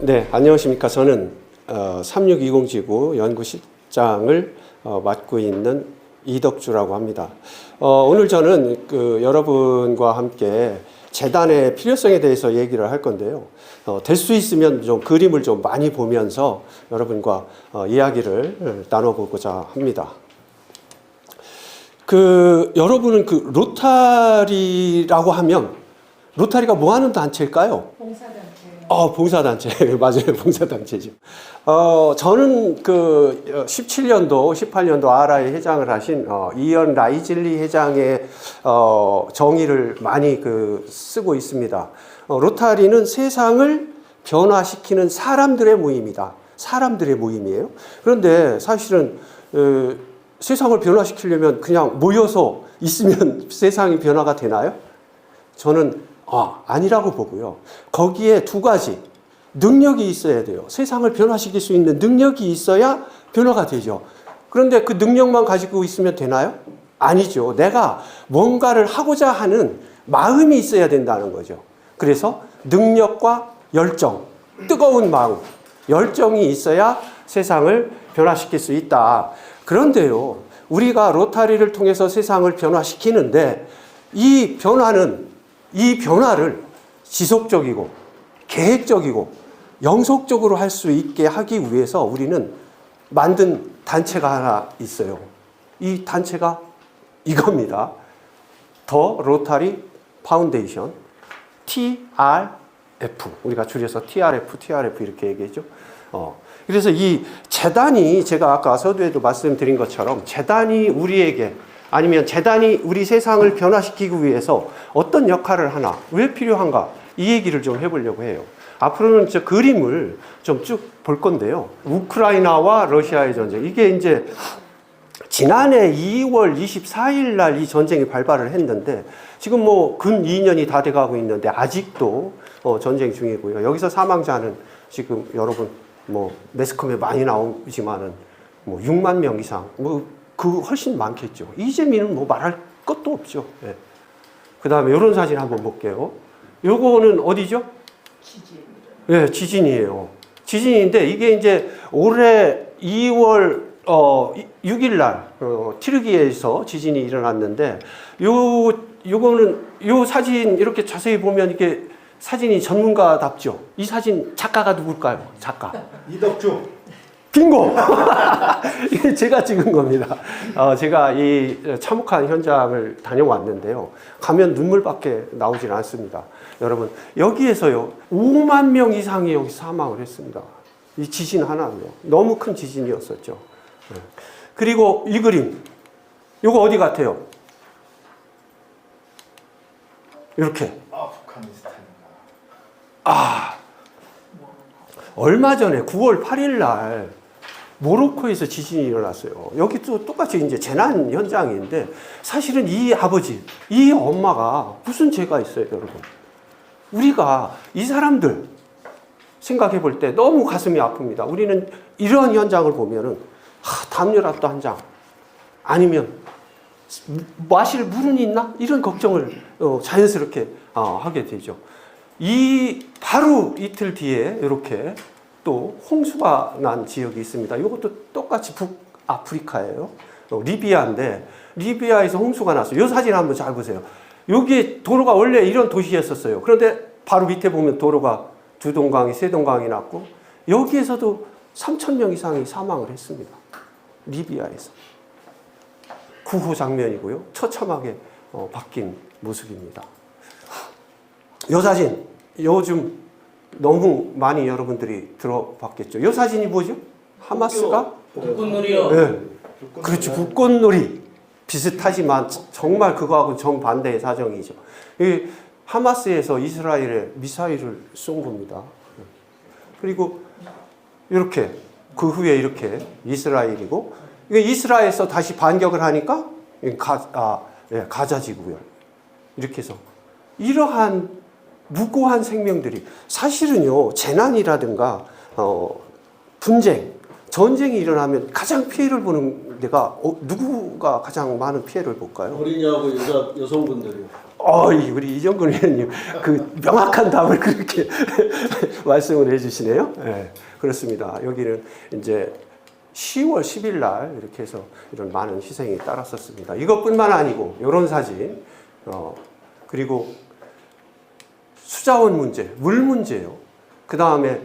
네, 안녕하십니까. 저는 3620지구 연구실장을 맡고 있는 이덕주라고 합니다. 오늘 저는 여러분과 함께 재단의 필요성에 대해서 얘기를 할 건데요. 될 수 있으면 좀 그림을 좀 많이 보면서 여러분과 이야기를 나눠보고자 합니다. 여러분은 로타리라고 하면 로타리가 뭐 하는 단체일까요? 봉사단체. 봉사단체. 맞아요. 봉사단체죠. 저는 17년도, 18년도 RI 회장을 하신, 이언 라이즐리 회장의, 정의를 많이 쓰고 있습니다. 로타리는 세상을 변화시키는 사람들의 모임이다. 사람들의 모임이에요. 그런데 사실은, 세상을 변화시키려면 그냥 모여서 있으면 세상이 변화가 되나요? 저는 아니라고 보고요. 거기에 두 가지 능력이 있어야 돼요. 세상을 변화시킬 수 있는 능력이 있어야 변화가 되죠. 그런데 그 능력만 가지고 있으면 되나요? 아니죠. 내가 뭔가를 하고자 하는 마음이 있어야 된다는 거죠. 그래서 능력과 열정, 뜨거운 마음, 열정이 있어야 세상을 변화시킬 수 있다. 그런데요, 우리가 로타리를 통해서 세상을 변화시키는데 이 변화를 지속적이고 계획적이고 영속적으로 할 수 있게 하기 위해서 우리는 만든 단체가 하나 있어요. 이 단체가 이겁니다. 더 로타리 파운데이션, TRF. 우리가 줄여서 TRF 이렇게 얘기했죠. 그래서 이 재단이, 제가 아까 서두에도 말씀드린 것처럼 재단이 우리에게, 아니면 재단이 우리 세상을 변화시키기 위해서 어떤 역할을 하나, 왜 필요한가, 이 얘기를 좀 해보려고 해요. 앞으로는 저 그림을 좀 쭉 볼 건데요. 우크라이나와 러시아의 전쟁. 이게 이제 지난해 2월 24일 날 이 전쟁이 발발을 했는데 지금 근 2년이 다 돼가고 있는데 아직도 전쟁 중이고요. 여기서 사망자는 지금 여러분 매스컴에 많이 나오지만은 6만 명 이상, 훨씬 많겠죠. 이재민은 말할 것도 없죠. 네. 그 다음에 이런 사진 한번 볼게요. 요거는 어디죠? 지진. 네, 지진이에요. 지진인데 이게 이제 올해 2월 6일 날 튀르키예에서 지진이 일어났는데 요 사진 이렇게 자세히 보면 이게 사진이 전문가답죠. 이 사진 작가가 누굴까요? 작가. 이덕주. 빙고! 제가 찍은 겁니다. 제가 이 참혹한 현장을 다녀왔는데요. 가면 눈물밖에 나오질 않습니다. 여러분, 여기에서요, 5만 명 이상이 여기 사망을 했습니다. 이 지진 하나로요. 너무 큰 지진이었었죠. 그리고 이 그림, 이거 어디 같아요? 이렇게. 아프가니스탄인가. 얼마 전에 9월 8일 날 모로코에서 지진이 일어났어요. 여기 또 똑같이 이제 재난 현장인데 사실은 이 아버지, 이 엄마가 무슨 죄가 있어요, 여러분? 우리가 이 사람들 생각해 볼 때 너무 가슴이 아픕니다. 우리는 이런 현장을 보면은 담요라도 한 장, 아니면 마실 물은 있나? 이런 걱정을 자연스럽게 하게 되죠. 바로 이틀 뒤에 이렇게 또 홍수가 난 지역이 있습니다. 이것도 똑같이 북아프리카예요. 리비아인데 리비아에서 홍수가 났어요. 이 사진 한번 잘 보세요. 여기 도로가 원래 이런 도시였었어요. 그런데 바로 밑에 보면 도로가 2동강이 3동강이 났고 여기에서도 3,000명 이상이 사망을 했습니다. 리비아에서. 구호 장면이고요. 처참하게 바뀐 모습입니다. 이 사진 요즘 너무 많이 여러분들이 들어봤겠죠. 이 사진이 뭐죠? 하마스가? 불꽃놀이요. 네. 그렇죠. 불꽃놀이. 비슷하지만 정말 그거하고 정반대의 사정이죠. 이 하마스에서 이스라엘에 미사일을 쏜 겁니다. 그리고 이렇게 그 후에 이렇게 이스라엘이고 이스라엘에서 다시 반격을 하니까 가자 지구요. 이렇게 해서 이러한 무고한 생명들이 사실은요, 재난이라든가 분쟁, 전쟁이 일어나면 가장 피해를 보는 데가 누구가 가장 많은 피해를 볼까요? 어린이하고 여성분들이요. 우리 이정근 의원님 그 명확한 답을 그렇게 말씀을 해주시네요. 네, 그렇습니다. 여기는 이제 10월 10일 날 이렇게 해서 이런 많은 희생이 따랐었습니다. 이것뿐만 아니고 이런 사진, 그리고 수자원 문제, 물 문제요. 그 다음에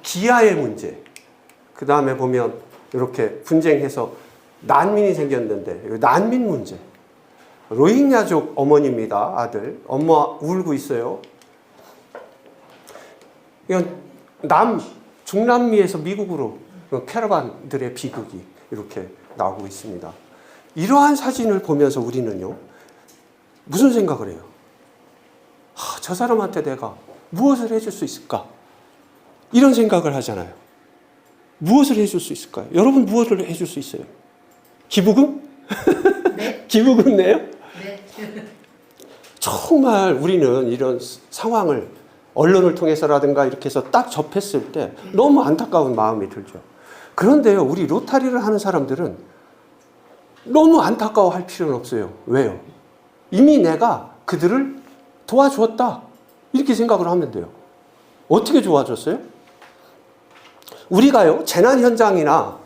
기아의 문제. 그 다음에 보면 이렇게 분쟁해서 난민이 생겼는데 난민 문제. 로힝야족 어머니입니다. 아들. 엄마 울고 있어요. 이건 중남미에서 미국으로 캐러반들의 비극이 이렇게 나오고 있습니다. 이러한 사진을 보면서 우리는요, 무슨 생각을 해요? 저 사람한테 내가 무엇을 해줄 수 있을까? 이런 생각을 하잖아요. 무엇을 해줄 수 있을까요? 여러분 무엇을 해줄 수 있어요? 기부금? 네. 기부금 내요? 네. 정말 우리는 이런 상황을 언론을 통해서라든가 이렇게 해서 딱 접했을 때 너무 안타까운 마음이 들죠. 그런데요, 우리 로타리를 하는 사람들은 너무 안타까워할 필요는 없어요. 왜요? 이미 내가 그들을 도와주었다. 이렇게 생각을 하면 돼요. 어떻게 도와줬어요? 우리가요, 재난 현장이나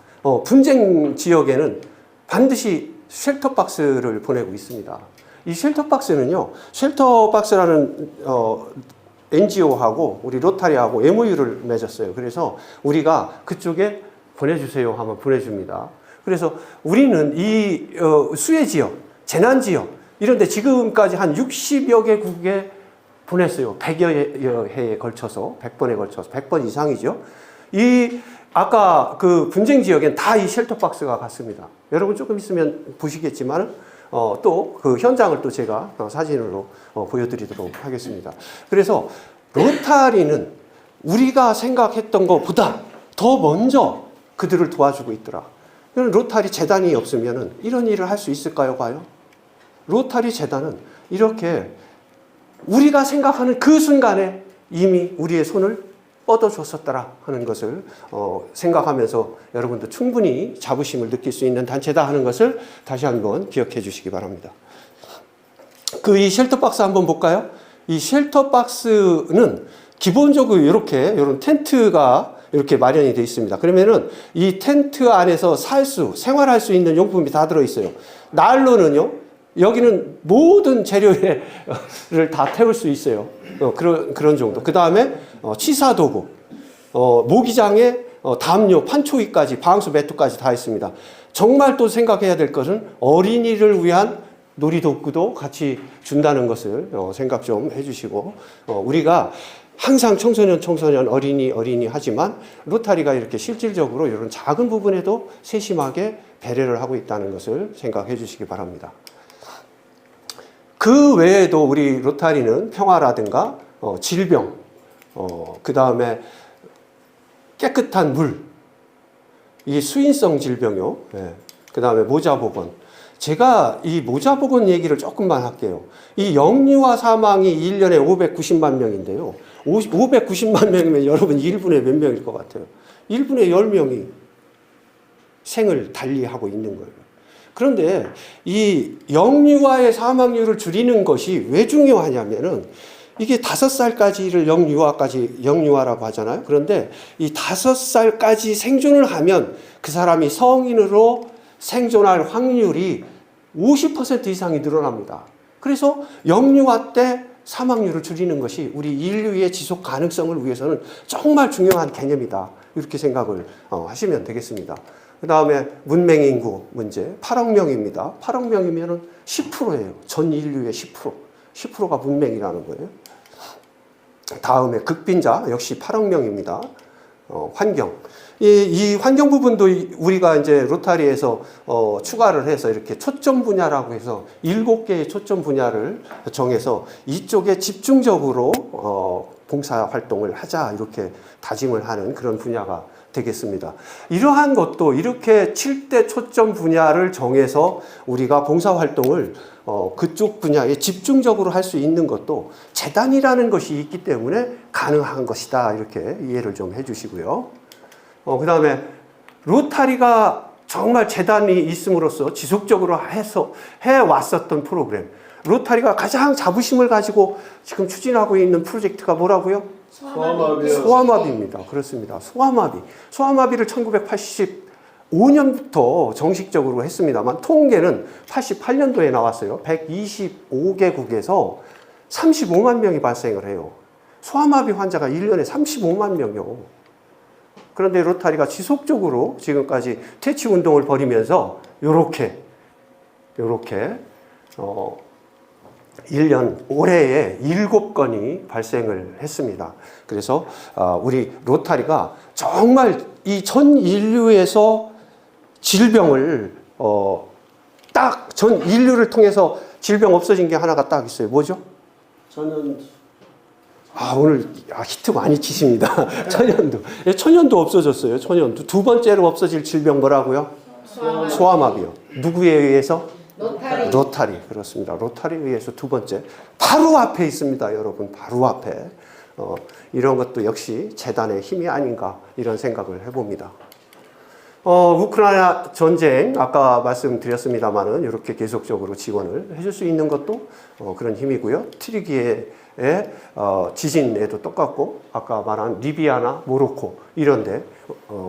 분쟁 지역에는 반드시 쉘터박스를 보내고 있습니다. 이 쉘터박스는요, 쉘터박스라는 NGO하고 우리 로타리하고 MOU를 맺었어요. 그래서 우리가 그쪽에 보내주세요 하면 보내줍니다. 그래서 우리는 이 수해 지역, 재난 지역 이런 데 지금까지 한 60여 개국에 보냈어요. 100여 회에 걸쳐서, 100번에 걸쳐서, 100번 이상이죠. 아까 그 분쟁 지역엔 다 이 쉘터박스가 갔습니다. 여러분 조금 있으면 보시겠지만, 또 그 현장을 또 제가 사진으로 보여드리도록 하겠습니다. 그래서 로타리는 우리가 생각했던 것보다 더 먼저 그들을 도와주고 있더라. 로타리 재단이 없으면 이런 일을 할 수 있을까요, 과연? 로타리 재단은 이렇게 우리가 생각하는 그 순간에 이미 우리의 손을 뻗어줬었더라 하는 것을 생각하면서 여러분도 충분히 자부심을 느낄 수 있는 단체다 하는 것을 다시 한번 기억해 주시기 바랍니다. 이 쉘터박스 한번 볼까요? 이 쉘터박스는 기본적으로 이런 텐트가 이렇게 마련이 되어 있습니다. 그러면은 이 텐트 안에서 생활할 수 있는 용품이 다 들어있어요. 난로는요, 여기는 모든 재료를 다 태울 수 있어요. 그런 정도. 그 다음에 치사도구, 모기장에 담요, 판초기까지, 방수 매트까지 다 있습니다. 정말 또 생각해야 될 것은 어린이를 위한 놀이도구도 같이 준다는 것을 생각 좀 해주시고, 우리가 항상 청소년, 어린이 하지만 로타리가 이렇게 실질적으로 이런 작은 부분에도 세심하게 배려를 하고 있다는 것을 생각해 주시기 바랍니다. 그 외에도 우리 로타리는 평화라든가 질병, 그 다음에 깨끗한 물, 이 수인성 질병요. 그 다음에 모자보건. 제가 이 모자보건 얘기를 조금만 할게요. 이 영유아 사망이 1년에 590만 명인데요. 590만 명이면 여러분 1분에 몇 명일 것 같아요? 1분에 10명이 생을 달리하고 있는 거예요. 그런데 이 영유아의 사망률을 줄이는 것이 왜 중요하냐면은 이게 5살까지를 영유아라고 하잖아요. 그런데 이 5살까지 생존을 하면 그 사람이 성인으로 생존할 확률이 50% 이상이 늘어납니다. 그래서 영유아 때 사망률을 줄이는 것이 우리 인류의 지속 가능성을 위해서는 정말 중요한 개념이다. 이렇게 생각을 하시면 되겠습니다. 그 다음에 문맹 인구 문제, 8억 명입니다. 8억 명이면 10%예요. 전 인류의 10%. 10%가 문맹이라는 거예요. 다음에 극빈자 역시 8억 명입니다. 환경. 이 환경 부분도 우리가 이제 로타리에서 추가를 해서 이렇게 초점 분야라고 해서 7개의 초점 분야를 정해서 이쪽에 집중적으로 봉사 활동을 하자 이렇게 다짐을 하는 그런 분야가 되겠습니다. 이러한 것도 이렇게 7대 초점 분야를 정해서 우리가 봉사활동을 그쪽 분야에 집중적으로 할 수 있는 것도 재단이라는 것이 있기 때문에 가능한 것이다. 이렇게 이해를 좀 해주시고요. 그 다음에 로타리가 정말 재단이 있음으로써 지속적으로 해왔었던 프로그램. 로타리가 가장 자부심을 가지고 지금 추진하고 있는 프로젝트가 뭐라고요? 소아마비입니다. 그렇습니다. 소아마비를 1985년부터 정식적으로 했습니다만 통계는 88년도에 나왔어요. 125개국에서 35만 명이 발생을 해요. 소아마비 환자가 1년에 35만 명이요. 그런데 로타리가 지속적으로 지금까지 퇴치 운동을 벌이면서 요렇게 1년 올해에 7건이 발생을 했습니다. 그래서 우리 로타리가 정말 이 전 인류에서 질병을 딱 전 인류를 통해서 질병 없어진 게 하나가 딱 있어요. 뭐죠? 천연두. 오늘 히트 많이 치십니다. 천연두. 천연두 없어졌어요. 천연두. 두 번째로 없어질 질병 뭐라고요? 소아마비요. 누구에 의해서? 로타리. 그렇습니다. 로타리에 의해서 두 번째. 바로 앞에 있습니다, 여러분. 바로 앞에. 이런 것도 역시 재단의 힘이 아닌가 이런 생각을 해봅니다. 우크라이나 전쟁 아까 말씀드렸습니다만은 이렇게 계속적으로 지원을 해줄 수 있는 것도 그런 힘이고요. 트리기의 지진에도 똑같고 아까 말한 리비아나 모로코 이런데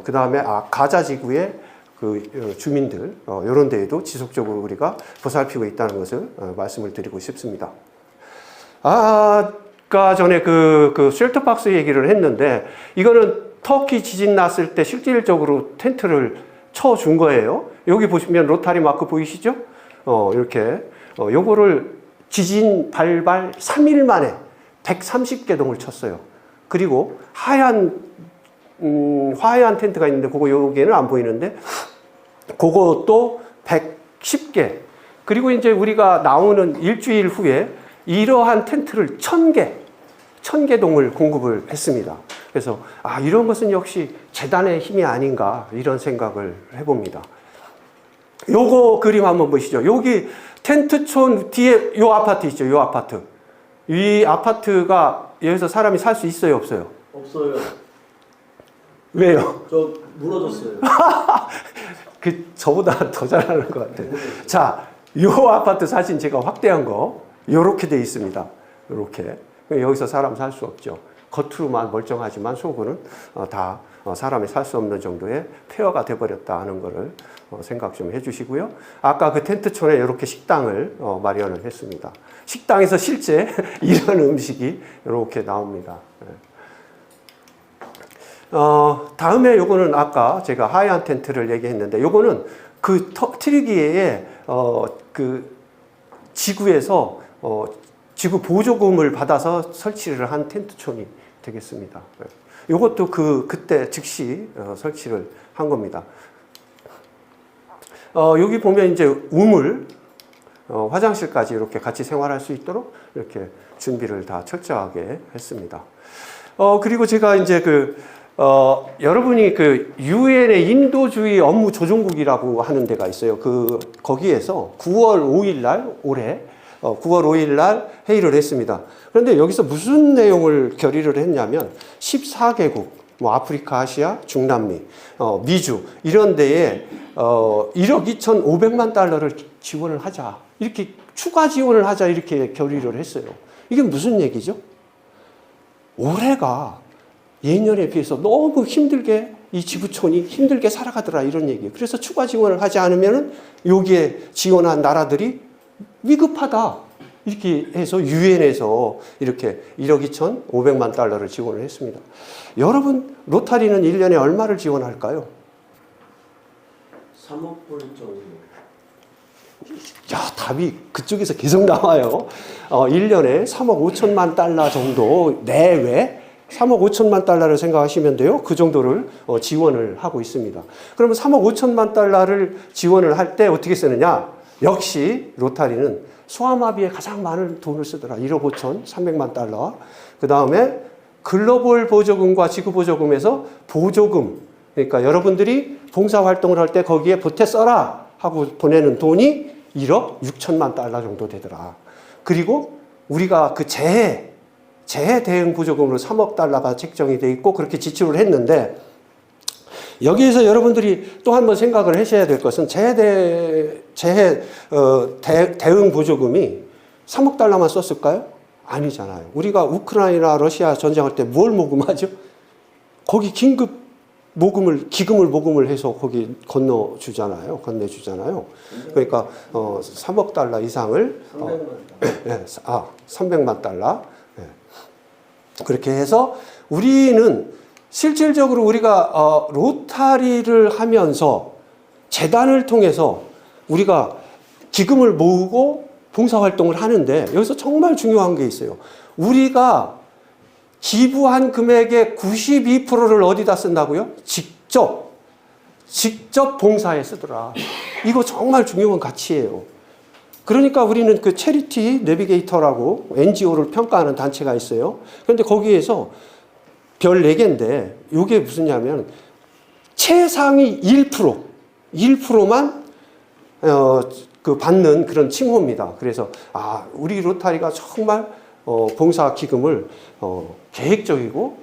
그 다음에 가자 지구의 그 주민들 이런 데에도 지속적으로 우리가 보살피고 있다는 것을 말씀을 드리고 싶습니다. 아까 전에 그 쉘터박스 얘기를 했는데 이거는 터키 지진 났을 때 실질적으로 텐트를 쳐준 거예요. 여기 보시면 로타리 마크 보이시죠? 이렇게 요거를 지진 발발 3일 만에 130개 동을 쳤어요. 그리고 하얀 텐트가 있는데 그거 여기에는 안 보이는데 그것도 110개. 그리고 이제 우리가 나오는 일주일 후에 이러한 텐트를 1000개 동을 공급을 했습니다. 그래서 이런 것은 역시 재단의 힘이 아닌가 이런 생각을 해봅니다. 요거 그림 한번 보시죠. 여기 텐트촌 뒤에 요 아파트 있죠. 요 아파트. 이 아파트가 여기서 사람이 살 수 있어요, 없어요? 없어요. 왜요? 저 무너졌어요. 저보다 더 잘하는 것 같아요. 자, 요 아파트 사진 제가 확대한 거 요렇게 돼 있습니다. 요렇게. 여기서 사람 살 수 없죠. 겉으로만 멀쩡하지만 속으로는 다 사람이 살 수 없는 정도의 폐허가 돼버렸다 하는 거를 생각 좀 해주시고요. 아까 그 텐트촌에 이렇게 식당을 마련을 했습니다. 식당에서 실제 이런 음식이 이렇게 나옵니다. 다음에 요거는 아까 제가 하얀 텐트를 얘기했는데 요거는 그 트리기에 그 지구에서 지구 보조금을 받아서 설치를 한 텐트촌이 되겠습니다. 요것도 그때 즉시 설치를 한 겁니다. 여기 보면 이제 우물, 화장실까지 이렇게 같이 생활할 수 있도록 이렇게 준비를 다 철저하게 했습니다. 그리고 제가 이제 여러분이 유엔의 인도주의 업무 조정국이라고 하는 데가 있어요. 거기에서 9월 5일 날 올해 9월 5일 날 회의를 했습니다. 그런데 여기서 무슨 내용을 결의를 했냐면 14개국, 아프리카, 아시아, 중남미, 미주 이런 데에 1억 2,500만 달러를 지원을 하자. 이렇게 추가 지원을 하자 이렇게 결의를 했어요. 이게 무슨 얘기죠? 올해가 예년에 비해서 너무 힘들게 이 지구촌이 힘들게 살아가더라 이런 얘기예요. 그래서 추가 지원을 하지 않으면 여기에 지원한 나라들이 위급하다. 이렇게 해서 유엔에서 이렇게 1억 2,500만 달러를 지원을 했습니다. 여러분, 로타리는 1년에 얼마를 지원할까요? 3억 불 정도. 답이 그쪽에서 계속 나와요. 1년에 3억 5천만 달러 정도 내외 3억 5천만 달러를 생각하시면 돼요. 그 정도를 지원을 하고 있습니다. 그러면 3억 5천만 달러를 지원을 할 때 어떻게 쓰느냐? 역시 로타리는 소아마비에 가장 많은 돈을 쓰더라. 1억 5천 3백만 달러. 그 다음에 글로벌 보조금과 지구 보조금에서 보조금. 그러니까 여러분들이 봉사활동을 할 때 거기에 보태 써라 하고 보내는 돈이 1억 6천만 달러 정도 되더라. 그리고 우리가 그 재해 대응 보조금으로 3억 달러가 책정이 돼 있고 그렇게 지출을 했는데 여기에서 여러분들이 또 한 번 생각을 하셔야 될 것은 대응 보조금이 3억 달러만 썼을까요? 아니잖아요. 우리가 우크라이나 러시아 전쟁할 때 뭘 모금하죠? 거기 기금을 모금을 해서 거기 건네주잖아요. 그러니까 3억 달러 이상을 300만 달러. 그렇게 해서 우리는 실질적으로 우리가 로타리를 하면서 재단을 통해서 우리가 기금을 모으고 봉사활동을 하는데 여기서 정말 중요한 게 있어요. 우리가 기부한 금액의 92%를 어디다 쓴다고요? 직접 봉사에 쓰더라. 이거 정말 중요한 가치예요. 그러니까 우리는 그 체리티 내비게이터라고 NGO를 평가하는 단체가 있어요. 그런데 거기에서 별 4개인데 이게 무슨냐면 최상위 1%만 받는 그런 칭호입니다. 그래서 우리 로타리가 정말 봉사 기금을 계획적이고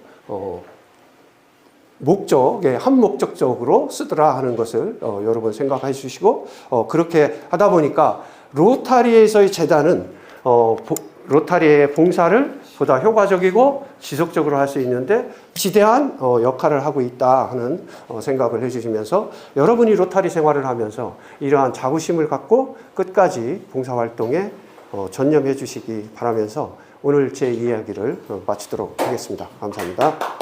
한목적적으로 쓰더라 하는 것을 여러분 생각해 주시고 그렇게 하다 보니까 로타리에서의 재단은 로타리의 봉사를 보다 효과적이고 지속적으로 할 수 있는데 지대한 역할을 하고 있다 하는 생각을 해주시면서 여러분이 로타리 생활을 하면서 이러한 자부심을 갖고 끝까지 봉사활동에 전념해 주시기 바라면서 오늘 제 이야기를 마치도록 하겠습니다. 감사합니다.